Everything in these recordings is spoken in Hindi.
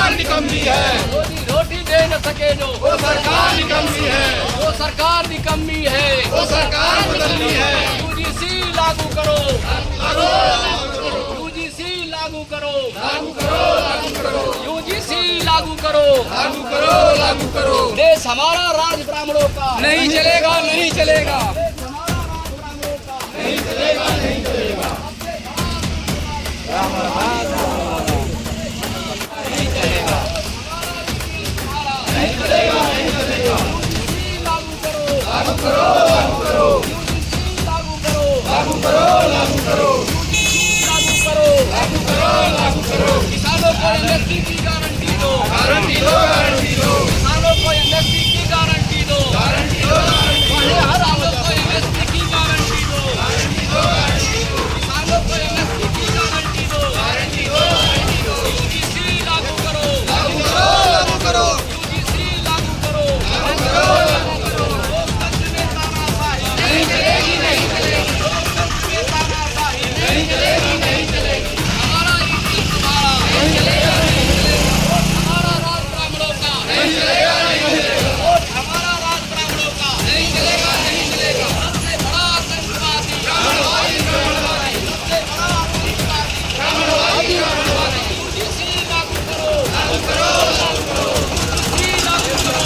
सरकार निकम्मी है। रोटी दे न सके जो वो सरकार निकम्मी है। वो सरकार निकम्मी है। वो सरकार बदलनी है। यूजीसी लागू करो, करो यूजीसी लागू करो, लागू करो लागू करो यूजीसी लागू करो, लागू करो लागू करो। देश हमारा, राज ब्राह्मणों का नहीं चलेगा नहीं चलेगा नहीं चलेगा, नहीं चलेगा। लागू करो, लागू करो लागू करो लागू करो, लागू करो लागू करो लागू करो, लागू करो लागू करो। किसानों को एमएसपी की गारंटी दो, गारंटी दो गारंटी दो किसानों को एमएसपी की गारंटी दो, गारंटी दो हर हालत को एमएसपी की गारंटी दो, गारंटी दो गारंटी दो किसानों को एमएसपी की गारंटी दो, गारंटी दो गारंटी दो। यूजीसी लागू करो, लागू करो लागू करो यूजीसी लागू करो, लागू करो लागू करो। लोकतंत्र में तानाशाही नहीं चलेगी नहीं चलेगी लोकतंत्र में तानाशाही नहीं चलेगी नहीं चलेगी हमारा इज्जत हमारा नहीं चलेगा नहीं चलेगा हमारा राज ब्राह्मणों का नहीं चलेगा नहीं चलेगा वोट हमारा, राज ब्राह्मणों का नहीं चलेगा नहीं चलेगा। सबसे बड़ा आतंकवादी, ब्राह्मणवादी ब्राह्मणवादी सबसे बड़ा आतंकवादी, ब्राह्मणवादी ब्राह्मणवादी। यूजीसी लागू करो, लागू करो लागू करो यूजीसी लागू करो,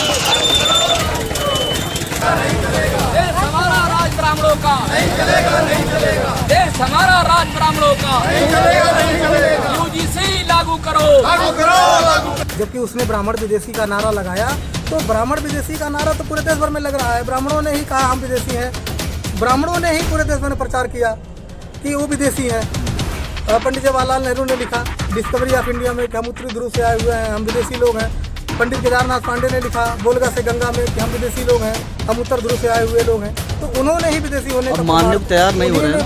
देश हमारा, राज ब्राह्मणों का नहीं चलेगा नहीं चलेगा देश हमारा, राज ब्राह्मणों का नहीं चलेगा नहीं चलेगा। यूजीसी लागू करो, लागू करो लागू करो। जबकि उसने ब्राह्मण विदेशी का नारा लगाया, तो ब्राह्मण विदेशी का नारा तो पूरे देश भर में लग रहा है। ब्राह्मणों ने ही कहा हम विदेशी हैं, ब्राह्मणों ने ही पूरे देश भर में प्रचार किया कि वो विदेशी हैं। पंडित जवाहरलाल नेहरू ने लिखा डिस्कवरी ऑफ इंडिया में कि हम उत्तरी ध्रुव से आए हुए हैं, हम विदेशी लोग हैं। पंडित केदारनाथ पांडे ने लिखा बोलगा से गंगा में कि हम विदेशी लोग हैं, हम उत्तर ध्रुव से आए हुए लोग हैं। तो उन्होंने ही विदेशी होने का मानने को तैयार नहीं हो रहे हैं।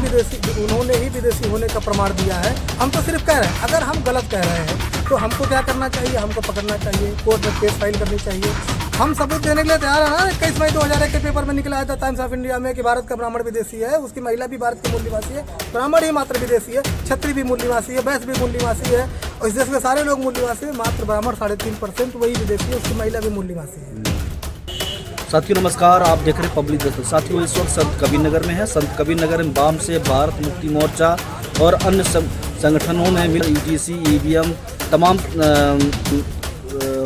उन्होंने ही विदेशी होने का प्रमाण दिया है। हम तो सिर्फ कह रहे हैं, अगर हम गलत कह रहे हैं तो हमको क्या करना चाहिए? हमको पकड़ना चाहिए, कोर्ट में केस फाइल करनी चाहिए। हम सबूत देने के लिए तैयार है ना। 21 मई 2001 के पेपर में निकला था टाइम्स ऑफ इंडिया में कि भारत का ब्राह्मण विदेशी है, उसकी महिला भी भारत की मूल निवासी है, ब्राह्मण ही मात्र विदेशी है, क्षत्रिय भी मूल निवासी है, वैश्य भी मूल निवासी है, और इस देश के सारे लोग मूल निवासी है, मात्र ब्राह्मण 3.5% वही विदेशी है, उसकी महिला भी मूल निवासी है। साथियों नमस्कार, आप देख रहे हैं पब्लिक दस्तक। साथियों इस वक्त संत कबीरनगर में है। संत कबीरनगर में वाम से भारत मुक्ति मोर्चा और अन्य संगठनों ने मिल यूजीसी ईवीएम तमाम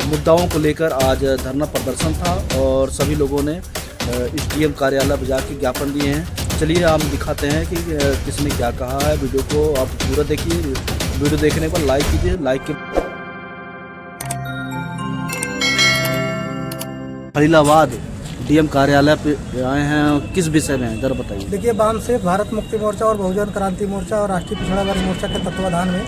मुद्दाओं को लेकर आज धरना प्रदर्शन था और सभी लोगों ने एसडीएम कार्यालय पर जाकर ज्ञापन दिए हैं। चलिए हम दिखाते हैं कि किसने क्या कहा है। वीडियो को आप पूरा देखिए, वीडियो देखने पर लाइक कीजिए। लाइक के फरीलाबाद डीएम कार्यालय पे आए हैं, किस विषय में जरा बताइए। देखिए, वाम से भारत मुक्ति मोर्चा और बहुजन क्रांति मोर्चा और राष्ट्रीय पिछड़ा वर्ग मोर्चा के तत्वाधान में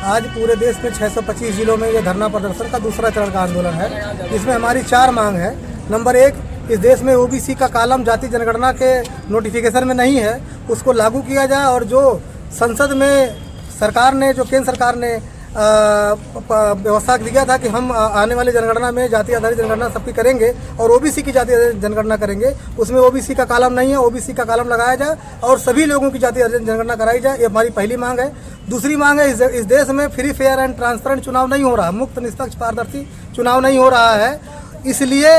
आज पूरे देश में 625 जिलों में ये धरना प्रदर्शन का दूसरा चरण का आंदोलन है। इसमें हमारी 4 मांग है। नंबर 1, इस देश में ओबीसी का कालम जाति जनगणना के नोटिफिकेशन में नहीं है, उसको लागू किया जाए। और जो संसद में सरकार ने, जो केंद्र सरकार ने व्यवस्था दिया था कि हम आने वाली जनगणना में जाति आधारित जनगणना सबकी करेंगे और ओबीसी की जाति आधारित जनगणना करेंगे, उसमें ओबीसी का कालम नहीं है, ओबीसी का कालम लगाया जाए और सभी लोगों की जाति आधारित जनगणना कराई जाए। ये हमारी पहली मांग है। दूसरी मांग है, इस देश में फ्री फेयर एंड ट्रांसपेरेंट चुनाव नहीं हो रहा, मुक्त निष्पक्ष पारदर्शी चुनाव नहीं हो रहा है, इसलिए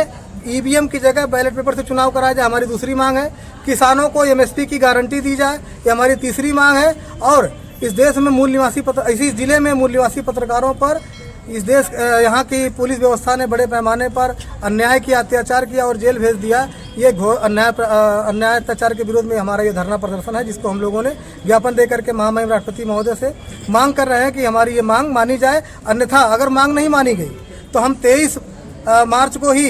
ईवीएम की जगह बैलेट पेपर से चुनाव कराया जाए, हमारी दूसरी मांग है। किसानों को एमएसपी की गारंटी दी जाए, ये हमारी तीसरी मांग है। और इस देश में मूल निवासी इसी जिले में मूल निवासी पत्रकारों पर इस देश यहाँ की पुलिस व्यवस्था ने बड़े पैमाने पर अन्याय किया, अत्याचार किया और जेल भेज दिया। ये अन्याय अत्याचार के विरोध में हमारा ये धरना प्रदर्शन है, जिसको हम लोगों ने ज्ञापन देकर के महामहिम राष्ट्रपति महोदय से मांग कर रहे हैं कि हमारी ये मांग मानी जाए। अन्यथा अगर मांग नहीं मानी गई तो हम 23 मार्च को ही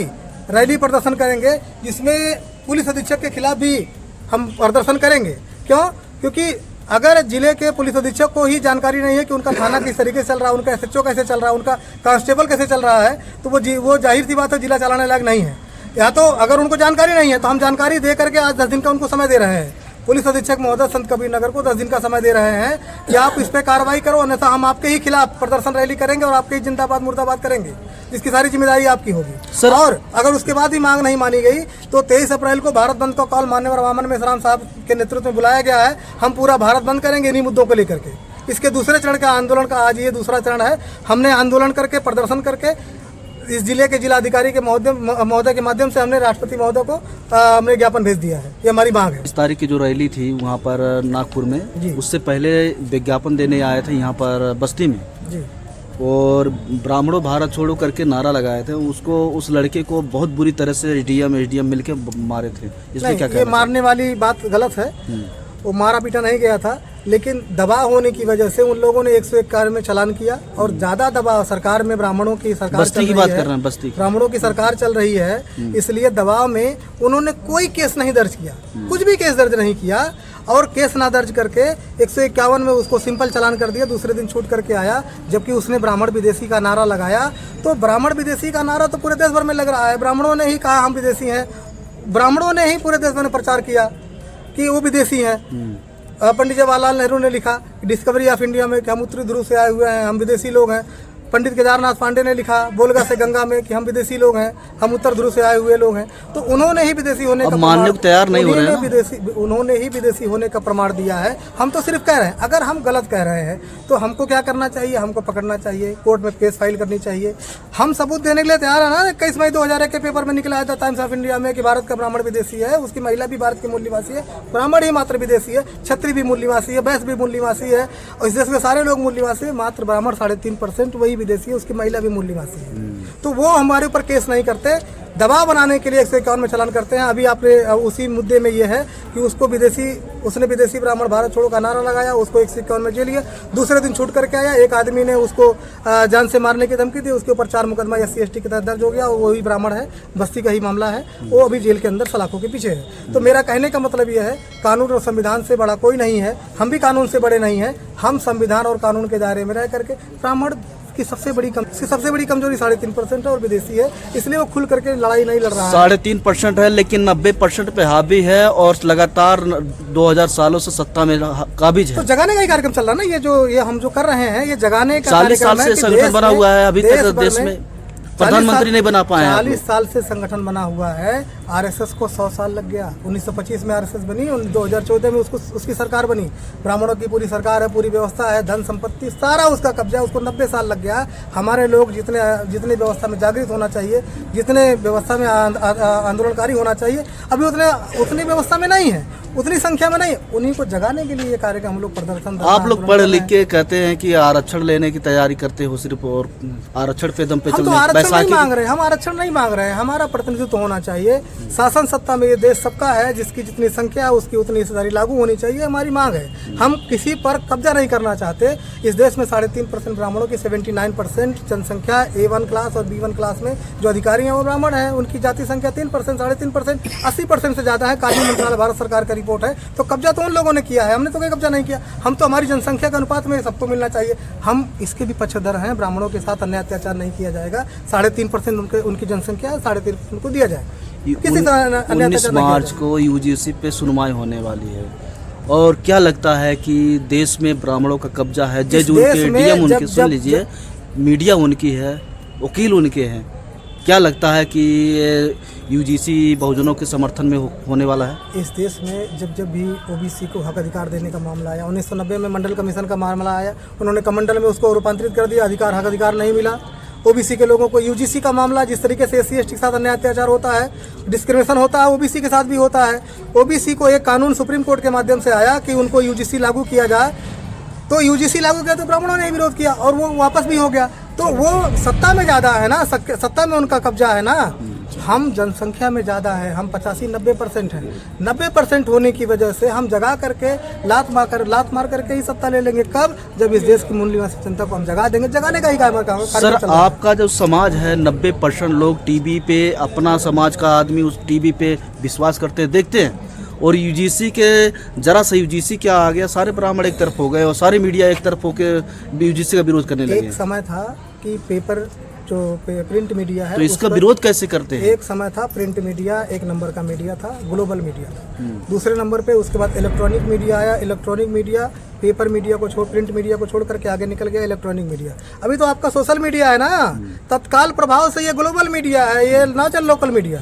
रैली प्रदर्शन करेंगे, जिसमें पुलिस अधीक्षक के खिलाफ भी हम प्रदर्शन करेंगे। क्यों? क्योंकि अगर जिले के पुलिस अधीक्षक को ही जानकारी नहीं है कि उनका थाना किस तरीके से चल रहा है, उनका एसएचओ कैसे चल रहा है, उनका कांस्टेबल कैसे चल रहा है, तो वो जाहिर सी बात है जिला चलाने लायक नहीं है। या तो अगर उनको जानकारी नहीं है तो हम जानकारी दे करके आज 10 दिन का उनको समय दे रहे हैं। पुलिस अधीक्षक महोदय संत कबीरनगर को 10 दिन का समय दे रहे हैं कि आप इस पर कार्रवाई करो, अन्यथा हम आपके ही खिलाफ प्रदर्शन रैली करेंगे और आपके ही जिंदाबाद मुर्दाबाद करेंगे, जिसकी सारी जिम्मेदारी आपकी होगी सर। और अगर उसके बाद भी मांग नहीं मानी गई तो 23 अप्रैल को भारत बंद का कॉल माननीय वामन मेश्राम साहब के नेतृत्व में बुलाया गया है। हम पूरा भारत बंद करेंगे इन्हीं मुद्दों को लेकर के। इसके दूसरे चरण का आंदोलन का आज ये दूसरा चरण है। हमने आंदोलन करके, प्रदर्शन करके इस जिले के जिलाधिकारी के महोदय के माध्यम से हमने राष्ट्रपति महोदय को हमने ज्ञापन भेज दिया है। ये हमारी मांग है। इस तारीख की जो रैली थी वहाँ पर नागपुर में, उससे पहले विज्ञापन देने आए थे यहाँ पर बस्ती में जी, और ब्राह्मणों भारत छोड़ो करके नारा लगाए थे। उसको, उस लड़के को बहुत बुरी तरह से एसडीएम मिलके मारे थे। इसमें क्या ये मारने वाली बात गलत है। वो मारा पीटा नहीं गया था, लेकिन दबाव होने की वजह से उन लोगों ने 101 कार्य में चालान किया और ज्यादा दबाव सरकार में, ब्राह्मणों की सरकार बस्ती की बात कर रहे हैं, बस्ती ब्राह्मणों की सरकार चल रही है, इसलिए दबाव में उन्होंने कोई केस नहीं दर्ज किया, कुछ भी केस दर्ज नहीं किया। और केस ना दर्ज करके 151 में उसको सिंपल चालान कर दिया। दूसरे दिन छूट करके आया, जबकि उसने ब्राह्मण विदेशी का नारा लगाया। तो ब्राह्मण विदेशी का नारा तो पूरे देश भर में लग रहा है। ब्राह्मणों ने ही कहा हम विदेशी हैं, ब्राह्मणों ने ही पूरे देश में प्रचार किया कि वो विदेशी हैं। पंडित जवाहरलाल नेहरू ने लिखा डिस्कवरी ऑफ इंडिया में कि हम उत्तरी ध्रुव से आए हुए हैं, हम विदेशी लोग हैं। पंडित केदारनाथ पांडे ने लिखा बोलगा से गंगा में कि हम विदेशी लोग हैं, हम उत्तर ध्रुव से आए हुए लोग हैं। तो उन्होंने ही विदेशी होने का मानने को तैयार नहीं हो रहे हैं। उन्होंने ही विदेशी होने का प्रमाण दिया है। हम तो सिर्फ कह रहे हैं। अगर हम गलत कह रहे हैं तो हमको क्या करना चाहिए? हमको पकड़ना चाहिए, कोर्ट में केस फाइल करनी चाहिए। हम सबूत देने के लिए तैयार है ना। 21 मई 2001 के पेपर में निकला था टाइम्स ऑफ इंडिया में कि भारत का ब्राह्मण विदेशी है, उसकी महिला भी भारत की मूल निवासी है, ब्राह्मण ही मात्र विदेशी है, क्षत्रिय भी मूल निवासी है, वैश्य भी मूल निवासी है, और इस देश में सारे लोग मूल निवासी है, मात्र ब्राह्मण 3.5% वही विदेशी है, उसकी महिला भी मूल निवासी है। तो वो हमारे ऊपर केस नहीं करते, दबाव बनाने के लिए 151 में चालान करते हैं। अभी आपने उसी मुद्दे में ये है कि उसको उसने विदेशी ब्राह्मण भारत छोड़ो का नारा लगाया, उसको 151 में जेल लिया। दूसरे दिन छूट करके आया। एक आदमी ने उसको जान से मारने की धमकी दी, उसके ऊपर 4 मुकदमा SC/ST के तहत दर्ज हो गया। वो ही ब्राह्मण है, बस्ती का ही मामला है, वो अभी जेल के अंदर सलाखों के पीछे है। तो मेरा कहने का मतलब यह है, कानून और संविधान से बड़ा कोई नहीं है, हम भी कानून से बड़े नहीं हैं। हम संविधान और कानून के दायरे में रह करके, ब्राह्मण की सबसे बड़ी कमजोरी 3.5% है और विदेशी है, इसलिए वो खुल करके लड़ाई नहीं लड़ रहा है। 3.5% है, लेकिन 90% पे हावी है और लगातार 2000 सालों से सत्ता में काबिज है। तो जगाने का ही कार्यक्रम चल रहा है ना। ये हम जो कर रहे हैं, ये जगाने का 40 साल से संगठन बना हुआ है, अभी तक देश में प्रधानमंत्री नहीं बना पाए। 40 साल से संगठन बना हुआ है। RSS को 100 साल लग गया। 1925 में RSS बनी, 2014 में उसकी सरकार बनी। ब्राह्मणों की पूरी सरकार है, पूरी व्यवस्था है, धन संपत्ति सारा उसका कब्जा है, उसको 90 साल लग गया। हमारे लोग जितने व्यवस्था में जागृत होना चाहिए, जितने व्यवस्था में आंदोलनकारी होना चाहिए, अभी उतनी व्यवस्था में नहीं है, उतनी संख्या में नहीं। उन्हीं को जगाने के लिए ये कार्यक्रम हम लोग प्रदर्शन। आप लोग पढ़ लिख के कहते हैं कि आरक्षण लेने की तैयारी करते हो सिर्फ, और आरक्षण पे दम पे चलने। हम तो आरक्षण नहीं मांग रहे, हम आरक्षण नहीं मांग रहे हैं। हमारा प्रतिनिधित्व होना चाहिए। शासन सत्ता में ये देश सबका है, जिसकी जितनी संख्या है उसकी उतनी हिस्सेदारी लागू होनी चाहिए, हमारी मांग है। हम किसी पर कब्जा नहीं करना चाहते। इस देश में 3.5% ब्राह्मणों की 79% जनसंख्या A1 क्लास और B1 क्लास में जो अधिकारी हैं वो ब्राह्मण हैं। उनकी जाति संख्या 3%, 3.5%, 80% से ज्यादा है। कानून मंत्रालय भारत सरकार का रिपोर्ट है। तो कब्जा तो उन लोगों ने किया है, हमने तो कोई कब्जा नहीं किया। हम तो हमारी जनसंख्या के अनुपात में सबको मिलना चाहिए। हम इसके भी पक्षधर हैं। ब्राह्मणों के साथ अन्याय अत्याचार नहीं किया जाएगा। 3.5% उनकी जनसंख्या है, 3.5% को दिया जाए। 19 मार्च को UGC पे सुनवाई होने वाली है, और क्या लगता है कि देश में ब्राह्मणों का कब्जा है? जज उनके, DM उनके, सुन लीजिए, मीडिया उनकी है, वकील उनके हैं। क्या लगता है कि UGC बहुजनों के समर्थन में होने वाला है? इस देश में जब भी OBC को हक अधिकार देने का मामला आया, 1990 में मंडल कमीशन का मामला आया, उन्होंने कमंडल में उसको रूपांतरित कर दिया, हक अधिकार नहीं मिला OBC के लोगों को। UGC का मामला जिस तरीके से SC/ST के साथ अन्याय अत्याचार होता है, डिस्क्रिमिनेशन होता है, OBC के साथ भी होता है। OBC को एक कानून सुप्रीम कोर्ट के माध्यम से आया कि उनको UGC लागू किया जाए, तो UGC लागू किया तो ब्राह्मणों ने विरोध किया और वो वापस भी हो गया। तो वो सत्ता में ज़्यादा है ना, सत्ता में उनका कब्जा है ना। हम जनसंख्या में ज़्यादा है, हम 85-90% हैं। 90% होने की वजह से हम जगा करके लात मार करके ही सत्ता ले लेंगे। कब? जब इस देश की मूल निवासी जनता को हम जगा देंगे। जगाने का ही काम। सर, आपका जो समाज है, 90% लोग टीवी पे, अपना समाज का आदमी उस टीवी पे विश्वास करते देखते हैं, और UGC के जरा सा UGC क्या आ गया, सारे ब्राह्मण एक तरफ हो गए और सारे मीडिया एक तरफ होकर UGC का विरोध करने लगे। एक समय था कि पेपर जो प्रिंट मीडिया है, तो इसका विरोध कैसे करते हैं? एक समय था प्रिंट मीडिया 1 नंबर का मीडिया था, ग्लोबल मीडिया था। दूसरे नंबर पे उसके बाद इलेक्ट्रॉनिक मीडिया आया। इलेक्ट्रॉनिक मीडिया पेपर मीडिया को छोड़, प्रिंट मीडिया को छोड़ करके आगे निकल गया इलेक्ट्रॉनिक मीडिया। अभी तो आपका सोशल मीडिया है ना, तत्काल प्रभाव से ये ग्लोबल मीडिया है, ये ना चल local media.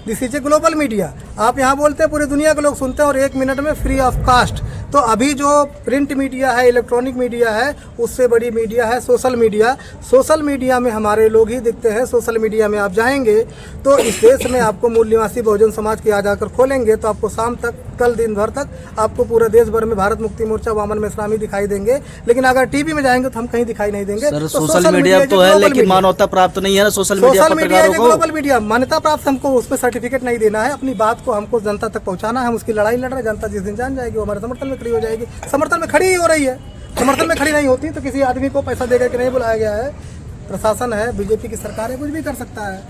This is a global media. आप यहाँ बोलते हैं, पूरी दुनिया के लोग सुनते हैं, और 1 मिनट में फ्री ऑफ कास्ट तो अभी जो प्रिंट मीडिया है, इलेक्ट्रॉनिक मीडिया है, उससे बड़ी मीडिया है सोशल मीडिया। सोशल मीडिया में हमारे लोग ही दिखते हैं। सोशल मीडिया में आप जाएंगे तो इस देश में आपको मूल निवासी बहुजन समाज की आज आकर खोलेंगे तो आपको शाम तक, कल दिन भर तक आपको पूरे देश भर में भारत मुक्ति मोर्चा, वामन में इस्लामी दिखाई देंगे। लेकिन अगर टीवी में जाएंगे तो हम कहीं दिखाई नहीं देंगे। सर, तो सोशल मीडिया तो है लेकिन मान्यता प्राप्त नहीं है ना सोशल मीडिया पत्रकारों को। ग्लोबल मीडिया मान्यता प्राप्त, हमको उसमें सर्टिफिकेट नहीं देना है। अपनी बात को हमको जनता तक पहुंचाना है। हम उसकी लड़ाई लड़ रहे हैं। जनता जिस दिन जान जाएगी वो हमारे समर्थन में खड़ी हो जाएगी। समर्थन में खड़ी ही हो रही है। समर्थन में खड़ी नहीं होती तो किसी आदमी को पैसा देकर के नहीं बुलाया गया है। प्रशासन है, बीजेपी की सरकार है, कुछ भी कर सकता है।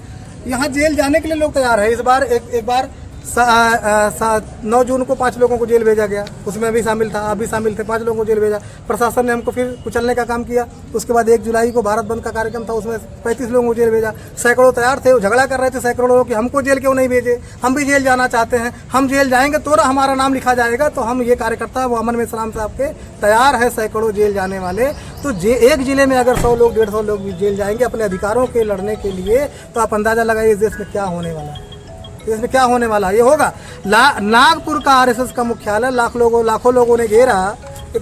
यहाँ जेल जाने के लिए लोग तैयार है। इस बार एक बार 9 जून को 5 लोगों को जेल भेजा गया, उसमें भी शामिल था, आप भी शामिल थे। 5 लोगों को जेल भेजा। प्रशासन ने हमको फिर कुचलने का काम किया। उसके बाद 1 जुलाई को भारत बंद का कार्यक्रम था, उसमें 35 लोगों को जेल भेजा। सैकड़ों तैयार थे, वो झगड़ा कर रहे थे सैकड़ों लोग कि हमको जेल क्यों नहीं भेजे, हम भी जेल जाना चाहते हैं। हम जेल जाएंगे तो हमारा नाम लिखा जाएगा। तो हम ये कार्यकर्ता वो अमन में इस्लाम साहब के तैयार है, सैकड़ों जेल जाने वाले। तो एक जिले में अगर 100 लोग 150 लोग भी जेल जाएंगे अपने अधिकारों के लड़ने के लिए, तो आप अंदाजा लगाइए इस देश में क्या होने वाला है। इसमें क्या होने वाला ये होगा। नागपुर का आरएसएस का मुख्यालय लाखों लोगों ने घेरा।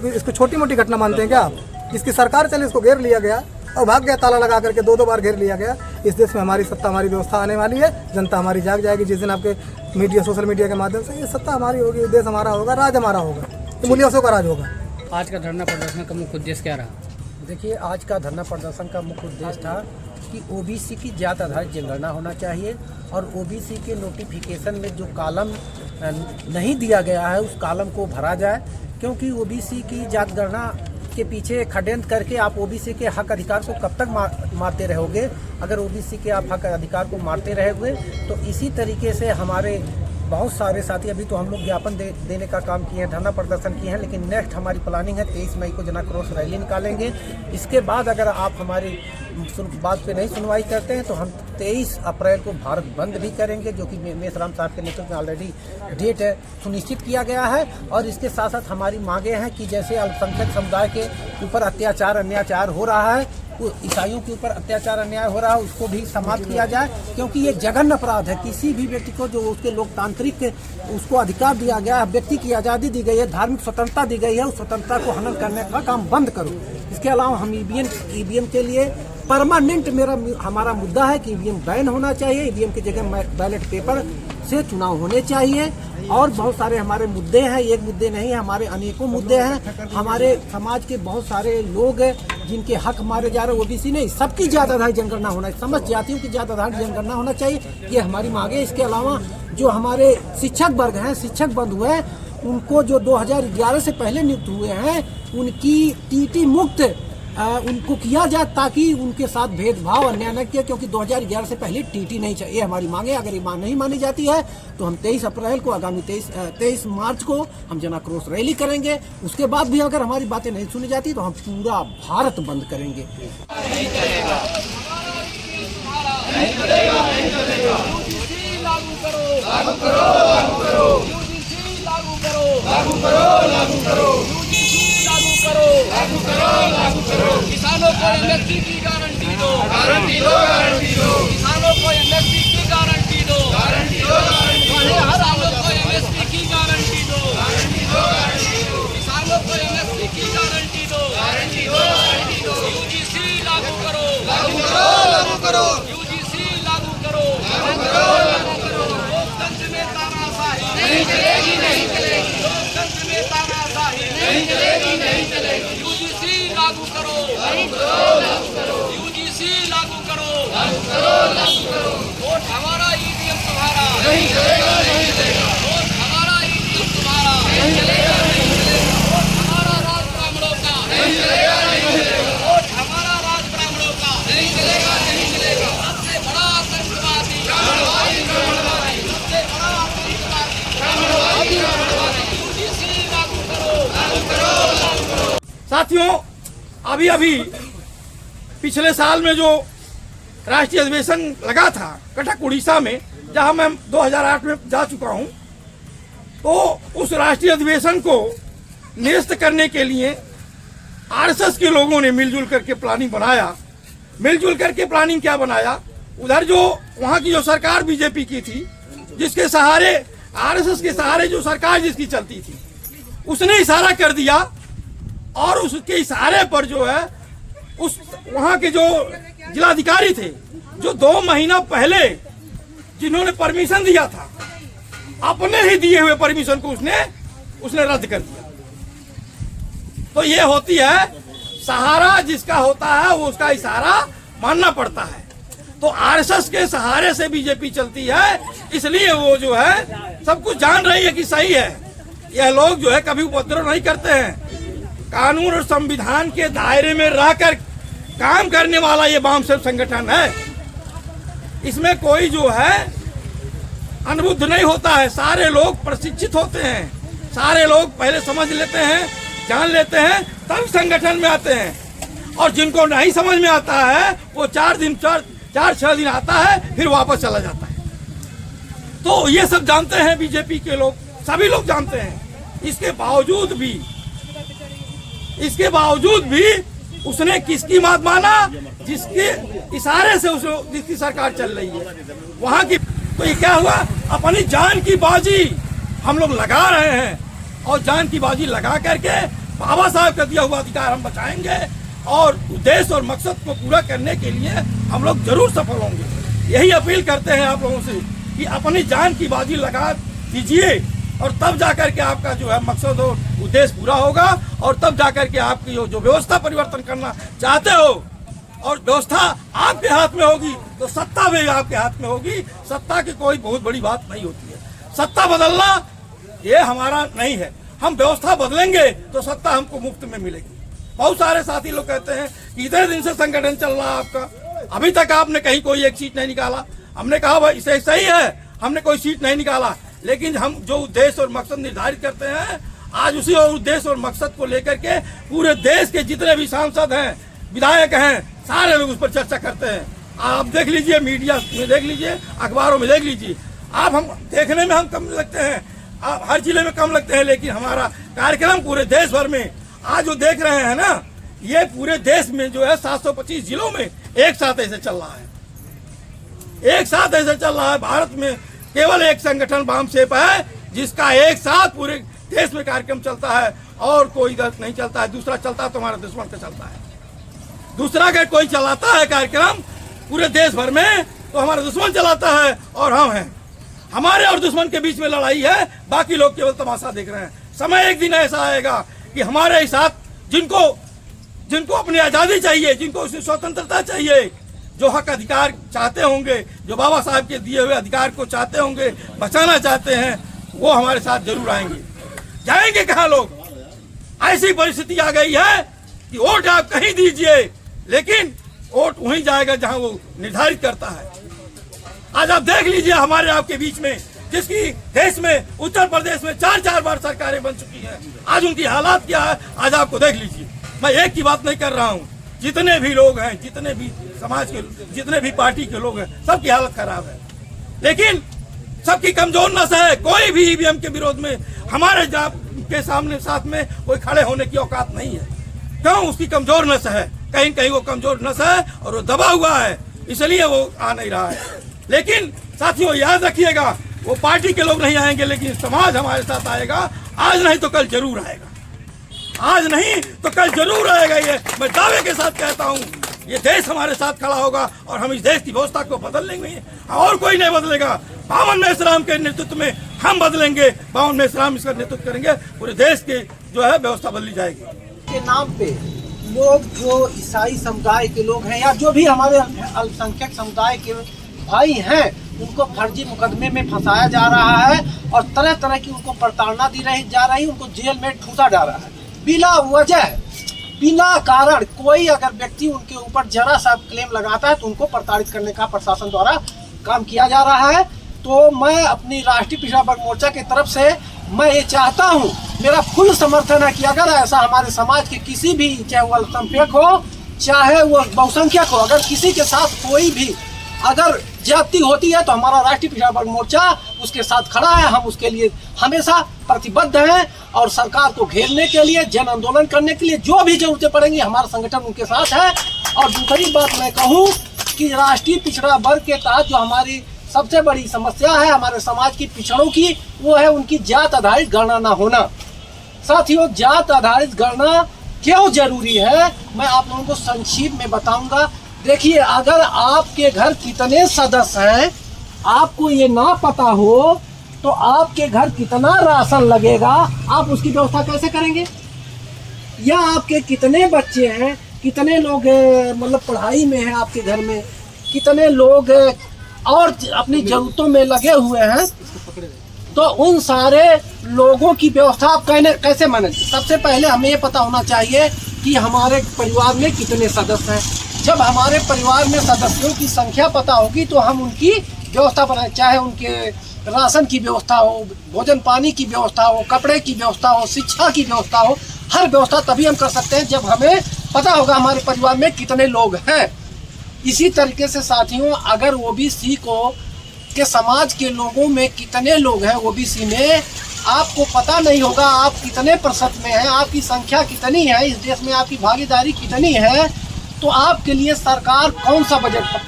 इसको छोटी मोटी घटना मानते हैं क्या आप? जिसकी सरकार चली उसको घेर लिया गया और भाग गया, ताला लगा करके 2 बार घेर लिया गया। इस देश में हमारी सत्ता, हमारी व्यवस्था आने वाली है। जनता हमारी जाग जाएगी जिस दिन आपके मीडिया, सोशल मीडिया के माध्यम से ये सत्ता हमारी होगी, देश हमारा होगा, राज हमारा होगा, मूल्यों का राज होगा। आज का धरना प्रदर्शन का मुख्य उद्देश्य क्या रहा? देखिए, आज का धरना प्रदर्शन का मुख्य उद्देश्य था कि ओबीसी की जात आधारित जनगणना होना चाहिए और ओबीसी के नोटिफिकेशन में जो कॉलम नहीं दिया गया है उस कॉलम को भरा जाए। क्योंकि ओबीसी की जात गणना के पीछे षड्यंत्र करके आप ओबीसी के हक अधिकार को कब तक मारते रहोगे? अगर ओबीसी के आप हक अधिकार को मारते रहोगे तो इसी तरीके से हमारे बहुत सारे साथी, अभी तो हम लोग ज्ञापन देने का काम किए हैं, धरना प्रदर्शन किए हैं, लेकिन नेक्स्ट हमारी प्लानिंग है 23 मई को जन आक्रोश रैली निकालेंगे। इसके बाद अगर आप हमारी बात पे नहीं सुनवाई करते हैं तो हम 23 अप्रैल को भारत बंद भी करेंगे, जो कि मेसराम साहब के नेतृत्व में ऑलरेडी डेट है सुनिश्चित किया गया है। और इसके साथ साथ हमारी मांगे हैं कि जैसे अल्पसंख्यक समुदाय के ऊपर अत्याचार अन्याचार हो रहा है, ईसाइयों के ऊपर अत्याचार अन्याय हो रहा है, उसको भी समाप्त किया जाए। क्योंकि ये जघन्य अपराध है। किसी भी व्यक्ति को जो उसके लोकतांत्रिक उसको अधिकार दिया गया है, व्यक्ति की आज़ादी दी गई है, धार्मिक स्वतंत्रता दी गई है, उस स्वतंत्रता को हनन करने का काम बंद करो। इसके अलावा हम ईवीएम के लिए परमानेंट हमारा मुद्दा है कि ईवीएम बैन होना चाहिए। ईवीएम की जगह बैलेट पेपर से चुनाव होने चाहिए। और बहुत सारे हमारे मुद्दे हैं, एक मुद्दे नहीं है, हमारे अनेकों मुद्दे हैं। हमारे समाज के बहुत सारे लोग हैं जिनके हक मारे जा रहे हैं, ओबीसी नहीं, सबकी जात आधारित जनगणना होना चाहिए, समस्त जातियों की जात आधारित जनगणना होना चाहिए। ये हमारी मांग है। इसके अलावा जो हमारे शिक्षक वर्ग हैं, शिक्षक बंधु हैं, उनको जो 2011 से पहले नियुक्त हुए हैं उनकी टीटी मुक्त उनको किया जाए ताकि उनके साथ भेदभाव अन्याय न किया। क्योंकि 2011 से पहले टीटी नहीं चाहिए, हमारी मांगे। अगर ये मांग नहीं मानी जाती है तो हम 23 अप्रैल को, आगामी 23 मार्च को हम जन आक्रोश रैली करेंगे। उसके बाद भी अगर हमारी बातें नहीं सुनी जाती तो हम पूरा भारत बंद करेंगे। किसानों को एमएसपी की गारंटी दो, गारंटी दो, गारंटी दो। किसानों को एमएसपी की गारंटी दो, गारंटी दो, गारंटी दो। किसानों को एमएसपी की गारंटी दो, गारंटी दो, गारंटी दो। किसानों को एमएसपी की गारंटी दो, गारंटी दो, गारंटी दो। यूजीसी लागू करो, लागू करो, लागू करो। यूजीसी लागू करो, लागू करो, लागू करो। लोकतंत्र में तानाशाही नहीं चलेगी, नहीं चलेगी। लोकतंत्र में तानाशाही नहीं चलेगी, नहीं चलेगी। यूजीसी लागू करो, लागू करो, लागू करो। यूजीसी लागू करो, लागू करो, लागू करो। वोट हमारा, ईवीएम तुम्हारा नहीं चलेगा, नहीं चलेगा। वोट हमारा, ईवीएम तुम्हारा नहीं चलेगा, नहीं चलेगा। वोट हमारा, राज ब्राह्मणों का नहीं चलेगा, नहीं चलेगा। वोट हमारा, राज ब्राह्मणों का नहीं चलेगा, नहीं चलेगा। सबसे बड़ा आतंकवादी ब्राह्मणवादी, ब्राह्मणवादी। सबसे बड़ा आतंकवादी ब्राह्मणवादी, ब्राह्मणवादी। यूजीसी लागू करो, लागू करो, लागू करो। साथियों, अभी पिछले साल में जो राष्ट्रीय अधिवेशन लगा था कटक उड़ीसा में, जहां मैं 2008 में जा चुका हूं, तो उस राष्ट्रीय अधिवेशन को नेस्त करने के लिए आरएसएस के लोगों ने मिलजुल करके प्लानिंग बनाया। मिलजुल करके प्लानिंग क्या बनाया, उधर जो वहां की जो सरकार बीजेपी की थी, जिसके सहारे आरएसएस के सहारे जो सरकार जिसकी चलती थी, उसने इशारा कर दिया और उसके इशारे पर जो है उस वहाँ के जो जिलाधिकारी थे, जो 2 महीना पहले जिन्होंने परमिशन दिया था, अपने ही दिए हुए परमिशन को उसने रद्द कर दिया। तो ये होती है सहारा, जिसका होता है वो उसका इशारा मानना पड़ता है। तो आरएसएस के सहारे से बीजेपी चलती है, इसलिए वो जो है सब कुछ जान रही है कि सही है। यह लोग जो है कभी उपद्रव नहीं करते हैं। कानून और संविधान के दायरे में रहकर काम करने वाला ये वामसेव संगठन है। इसमें कोई जो है अनुभुद्ध नहीं होता है। सारे लोग प्रशिक्षित होते हैं, सारे लोग पहले समझ लेते हैं, जान लेते हैं, तब संगठन में आते हैं। और जिनको नहीं समझ में आता है वो 4-6 दिन आता है, फिर वापस चला जाता है। तो ये सब जानते हैं बीजेपी के लोग, सभी लोग जानते हैं। इसके बावजूद भी उसने किसकी बात माना? जिसके इशारे से जिसकी सरकार चल रही है वहां की। तो ये क्या हुआ? अपनी जान की बाजी हम लोग लगा रहे हैं, और जान की बाजी लगा करके बाबा साहब का दिया हुआ अधिकार हम बचाएंगे, और उद्देश्य और मकसद को पूरा करने के लिए हम लोग जरूर सफल होंगे। यही अपील करते हैं आप लोगों से कि अपनी जान की बाजी लगा दीजिए, और तब जाकर के आपका जो है मकसद और उद्देश्य पूरा होगा, और तब जाकर के आपकी जो व्यवस्था परिवर्तन करना चाहते हो, और व्यवस्था आपके हाथ में होगी तो सत्ता भी आपके हाथ में होगी। सत्ता की कोई बहुत बड़ी बात नहीं होती है। सत्ता बदलना ये हमारा नहीं है। हम व्यवस्था बदलेंगे तो सत्ता हमको मुफ्त में मिलेगी। बहुत सारे साथी लोग कहते हैं कि इतने दिन से संगठन चल रहा है आपका, अभी तक आपने कहीं कोई एक सीट नहीं निकाला। हमने कहा भाई इसे सही है, हमने कोई सीट नहीं निकाला, लेकिन हम जो उद्देश्य और मकसद निर्धारित करते हैं, आज उसी उद्देश्य और मकसद को लेकर के पूरे देश के जितने भी सांसद हैं, विधायक हैं, सारे लोग उस पर चर्चा करते हैं। आप देख लीजिए, मीडिया में देख लीजिए, अखबारों में देख लीजिए। आप हम देखने में हम कम लगते हैं, आप हर जिले में कम लगते हैं, लेकिन हमारा कार्यक्रम पूरे देश भर में आज जो देख रहे हैं ना, ये पूरे देश में जो है 725 जिलों में एक साथ ऐसे चल रहा है। एक साथ ऐसे चल रहा है। भारत में केवल एक संगठन वामसेव है जिसका एक साथ पूरे देश में कार्यक्रम चलता है, और कोई इधर नहीं चलता है। दूसरा चलता है तो हमारा दुश्मन का चलता है। दूसरा अगर कोई चलाता है कार्यक्रम पूरे देश भर में तो हमारा दुश्मन चलाता है, और हम हैं। हमारे और दुश्मन के बीच में लड़ाई है, बाकी लोग केवल तमाशा देख रहे हैं। समय एक दिन ऐसा आएगा कि हमारे साथ जिनको अपनी आज़ादी चाहिए, जिनको स्वतंत्रता चाहिए, जो हक अधिकार चाहते होंगे, जो बाबा साहब के दिए हुए अधिकार को चाहते होंगे, बचाना चाहते हैं, वो हमारे साथ जरूर आएंगे। जाएंगे कहाँ लोग? ऐसी परिस्थिति आ गई है कि वोट आप कहीं दीजिए, लेकिन वोट वहीं जाएगा जहां वो निर्धारित करता है। आज आप देख लीजिए हमारे आपके बीच में, जिसकी देश में उत्तर प्रदेश में 4-4 बार सरकारें बन चुकी हैं, आज उनकी हालात क्या है आज आपको देख लीजिए। मैं एक की बात नहीं कर रहा हूँ, जितने भी लोग हैं, जितने भी समाज के, जितने भी पार्टी के लोग हैं, सबकी हालत खराब है। लेकिन सबकी कमजोर नस है। कोई भी ईवीएम के विरोध में हमारे के सामने साथ में कोई खड़े होने की औकात नहीं है। क्यों? उसकी कमजोर नस है, कहीं कहीं वो कमजोर नस है और वो दबा हुआ है, इसलिए वो आ नहीं रहा है। लेकिन साथियों याद रखिएगा, वो पार्टी के लोग नहीं आएंगे, लेकिन समाज हमारे साथ आएगा। आज नहीं तो कल जरूर आएगा, आज नहीं तो कल जरूर आएगा। ये मैं दावे के साथ कहता हूँ। ये देश हमारे साथ खड़ा होगा और हम इस देश की व्यवस्था को बदल लेंगे, और कोई नहीं बदलेगा। बावन मेश्राम के नेतृत्व में हम बदलेंगे। बावन मेश्राम इसका नेतृत्व करेंगे, पूरे देश के जो है व्यवस्था बदली जाएगी। के नाम पे लोग जो ईसाई समुदाय के लोग हैं या जो भी हमारे अल्पसंख्यक समुदाय के भाई हैं, उनको फर्जी मुकदमे में फंसाया जा रहा है और तरह तरह की उनको प्रताड़ना दी जा रही है, उनको जेल में ठूसा जा रहा है बिना वजह, बिना कारण। कोई अगर व्यक्ति उनके ऊपर जरा सा क्लेम लगाता है तो उनको प्रताड़ित करने का प्रशासन द्वारा काम किया जा रहा है। तो मैं अपनी राष्ट्रीय पिछड़ा वर्ग मोर्चा की तरफ से मैं ये चाहता हूँ, मेरा फुल समर्थन है कि अगर ऐसा हमारे समाज के किसी भी, चाहे वो अल्पसंख्यक हो चाहे वो बहुसंख्यक हो, अगर किसी के साथ कोई भी अगर ज्यादती होती है तो हमारा राष्ट्रीय पिछड़ा वर्ग मोर्चा उसके साथ खड़ा है। हम उसके लिए हमेशा प्रतिबद्ध हैं और सरकार को घेरने के लिए, जन आंदोलन करने के लिए जो भी जरूरतें पड़ेंगी हमारा संगठन उनके साथ है। और दूसरी बात मैं कहूँ कि राष्ट्रीय पिछड़ा वर्ग के तहत जो हमारी सबसे बड़ी समस्या है हमारे समाज की पिछड़ों की, वो है उनकी जात आधारित गणना न होना। साथियों, जात आधारित गणना क्यों जरूरी है मैं आप लोगों को संक्षिप्त में बताऊंगा। देखिए, अगर आपके घर कितने सदस्य हैं आपको ये ना पता हो तो आपके घर कितना राशन लगेगा आप उसकी व्यवस्था कैसे करेंगे? या आपके कितने बच्चे हैं, कितने लोग मतलब पढ़ाई में हैं आपके घर में, कितने लोग और अपनी जरूरतों में लगे हुए हैं, तो उन सारे लोगों की व्यवस्था आप कैसे मैनेज? सबसे पहले हमें ये पता होना चाहिए कि हमारे परिवार में कितने सदस्य हैं। जब हमारे परिवार में सदस्यों की संख्या पता होगी तो हम उनकी व्यवस्था बनाए, चाहे उनके राशन की व्यवस्था हो, भोजन पानी की व्यवस्था हो, कपड़े की व्यवस्था हो, शिक्षा की व्यवस्था हो। हर व्यवस्था तभी हम कर सकते हैं जब हमें पता होगा हमारे परिवार में कितने लोग हैं। इसी तरीके से साथियों, अगर ओबीसी को के समाज के लोगों में कितने लोग हैं, ओबीसी में आपको पता नहीं होगा, आप कितने प्रतिशत में हैं, आपकी संख्या कितनी है, इस देश में आपकी भागीदारी कितनी है, तो आपके लिए सरकार कौन सा बजट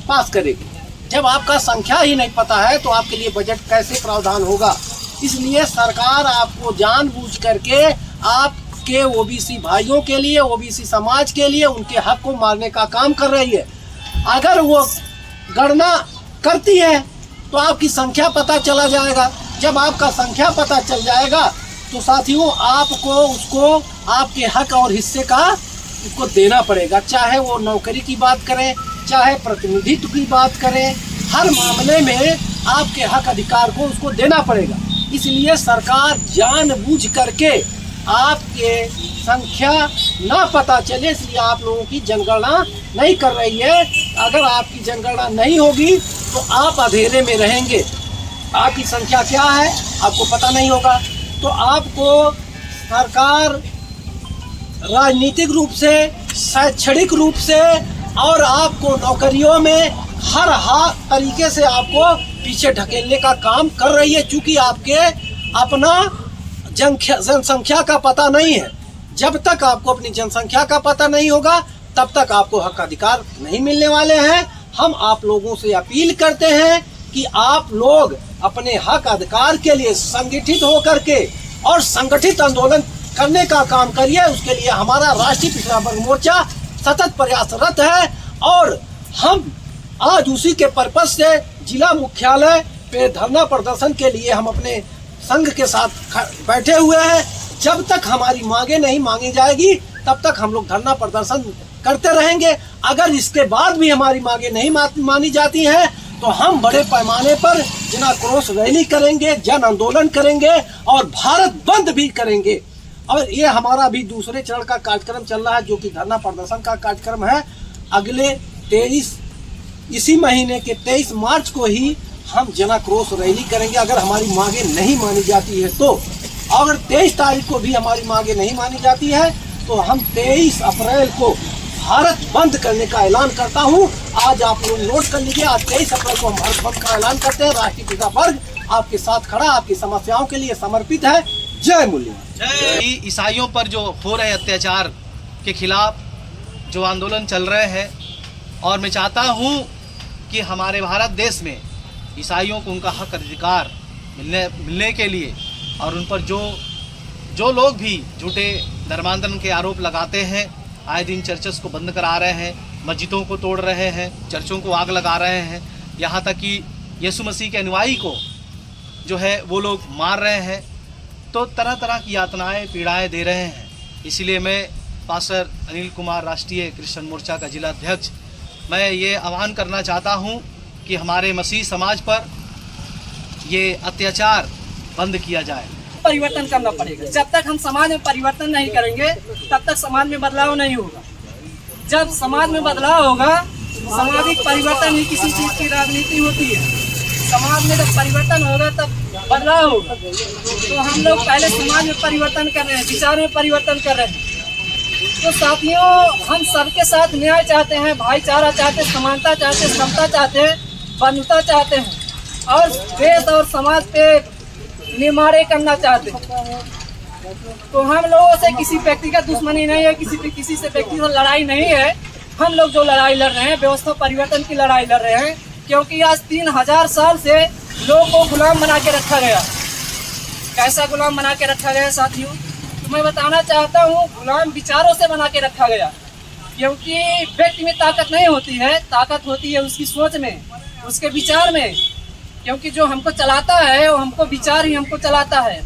पास करेगी? जब आपका संख्या ही नहीं पता है तो आपके लिए बजट कैसे प्रावधान होगा? इसलिए सरकार आपको जानबूझ करके आपके ओबीसी भाइयों के लिए, ओबीसी समाज के लिए उनके हक को मारने का काम कर रही है। अगर वो गणना करती है तो आपकी संख्या पता चला जाएगा। जब आपका संख्या पता चल जाएगा तो साथियों आपको उसको आपके हक और हिस्से का उसको देना पड़ेगा, चाहे वो नौकरी की बात करें, चाहे प्रतिनिधित्व की बात करें, हर मामले में आपके हक अधिकार को उसको देना पड़ेगा। इसलिए सरकार जानबूझ करके आपके संख्या ना पता चले इसलिए आप लोगों की जनगणना नहीं कर रही है। अगर आपकी जनगणना नहीं होगी तो आप अंधेरे में रहेंगे, आपकी संख्या क्या है आपको पता नहीं होगा। तो आपको सरकार राजनीतिक रूप से, शैक्षणिक रूप से और आपको नौकरियों में हर तरीके से आपको पीछे ढकेलने का काम कर रही है, चूंकि आपके अपना जनसंख्या का पता नहीं है। जब तक आपको अपनी जनसंख्या का पता नहीं होगा तब तक आपको हक अधिकार नहीं मिलने वाले हैं। हम आप लोगों से अपील करते हैं कि आप लोग अपने हक अधिकार के लिए संगठित होकर के और संगठित आंदोलन करने का काम करिए। उसके लिए हमारा राष्ट्रीय पिछड़ा वर्ग मोर्चा सतत प्रयासरत है और हम आज उसी के पर्पज से जिला मुख्यालय पे धरना प्रदर्शन के लिए हम अपने संघ के साथ बैठे हुए हैं। जब तक हमारी मांगे नहीं मांगी जाएगी तब तक हम लोग धरना प्रदर्शन करते रहेंगे। अगर इसके बाद भी हमारी मांगे नहीं मानी जाती हैं तो हम बड़े पैमाने पर जन आक्रोश रैली करेंगे, जन आंदोलन करेंगे और भारत बंद भी करेंगे। और ये हमारा भी दूसरे चरण का कार्यक्रम चल रहा है जो कि धरना प्रदर्शन का कार्यक्रम है। अगले 23 इसी महीने के 23 मार्च को ही हम जन आक्रोश रैली करेंगे अगर हमारी मांगे नहीं मानी जाती है तो। अगर 23 तारीख को भी हमारी मांगे नहीं मानी जाती है तो हम 23 अप्रैल को भारत बंद करने का ऐलान करता हूं। आज आप लोग नोट कर लीजिए, आज 23 अप्रैल को हम भारत बंद का ऐलान करते हैं। राष्ट्रीय पिछड़ा वर्ग आपके साथ खड़ा, आपकी समस्याओं के लिए समर्पित है। जय मूल्य। ईसाइयों पर जो हो रहे अत्याचार के खिलाफ जो आंदोलन चल रहे हैं और मैं चाहता हूं कि हमारे भारत देश में ईसाइयों को उनका हक अधिकार मिलने के लिए और उन पर जो लोग भी झूठे धर्मांतरण के आरोप लगाते हैं, आए दिन चर्चेस को बंद करा रहे हैं, मस्जिदों को तोड़ रहे हैं, चर्चों को आग लगा रहे हैं, यहाँ तक कि यीशु मसीह के अनुयायी को जो है वो लोग मार रहे हैं, तो तरह तरह की यातनाएं पीड़ाएं दे रहे हैं। इसीलिए मैं पास्टर अनिल कुमार, राष्ट्रीय क्रिश्चियन मोर्चा का जिला अध्यक्ष, मैं ये आह्वान करना चाहता हूँ कि हमारे मसीह समाज पर ये अत्याचार बंद किया जाए। परिवर्तन करना पड़ेगा। जब तक हम समाज में परिवर्तन नहीं करेंगे तब तक समाज में बदलाव नहीं होगा। जब समाज में बदलाव होगा, सामाजिक परिवर्तन ही किसी चीज़ की राजनीति होती है। समाज में जब परिवर्तन होगा तब बदलाव होगा। तो हम लोग पहले समाज में परिवर्तन कर रहे हैं, विचार में परिवर्तन कर रहे हैं। तो साथियों, हम सबके साथ न्याय चाहते हैं, भाईचारा चाहते हैं, समानता चाहते हैं, समता चाहते हैं, बंधुता चाहते हैं और देश और समाज पे निमारे करना चाहते हैं। तो हम लोगों से किसी व्यक्ति का दुश्मनी नहीं है, किसी से व्यक्ति से लड़ाई नहीं है। हम लोग जो लड़ाई लड़ रहे हैं व्यवस्था परिवर्तन की लड़ाई लड़ रहे हैं, क्योंकि आज 3000 साल से लोगों को गुलाम बना के रखा गया। कैसा गुलाम बना के रखा गया साथियों? मैं बताना चाहता हूँ गुलाम विचारों से बना के रखा गया, क्योंकि व्यक्ति में ताकत नहीं होती है, ताकत होती है उसकी सोच में, उसके विचार में। क्योंकि जो हमको चलाता है वो हमको विचार ही हमको चलाता है,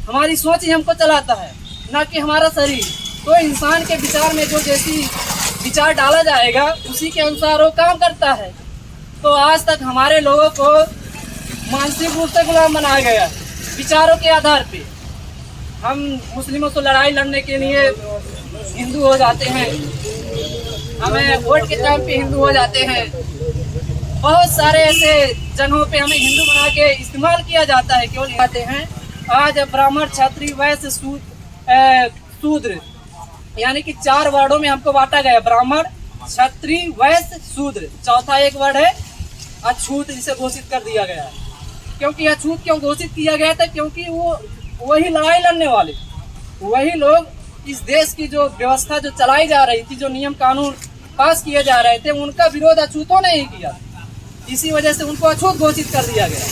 हमारी सोच ही हमको चलाता है, ना कि हमारा शरीर। तो इंसान के विचार में जो जैसी विचार डाला जाएगा उसी के अनुसार वो काम करता है। तो आज तक हमारे लोगों को मानसिक रूप से गुलाम बनाया गया विचारों के आधार पे। हम मुस्लिमों से लड़ाई लड़ने के लिए हिंदू हो जाते हैं, हमें वोट के टाइम पे हिंदू हो जाते हैं, बहुत सारे ऐसे जगहों पे हमें हिंदू बना के इस्तेमाल किया जाता है। क्यों आते हैं? आज ब्राह्मण, क्षत्रिय, वैश्य, शूद्र, यानी कि 4 वर्डों में हमको बांटा गया, ब्राह्मण, क्षत्रिय, वैश्य, शूद्र। चौथा एक वर्ड है अछूत, जिसे घोषित कर दिया गया है। क्योंकि अछूत क्यों घोषित किया गया था? क्योंकि वो वही लड़ाई लड़ने वाले, वही लोग इस देश की जो व्यवस्था जो चलाई जा रही थी, जो नियम कानून पास किए जा रहे थे, उनका विरोध अछूतों ने ही किया। इसी वजह से उनको अछूत घोषित कर दिया गया।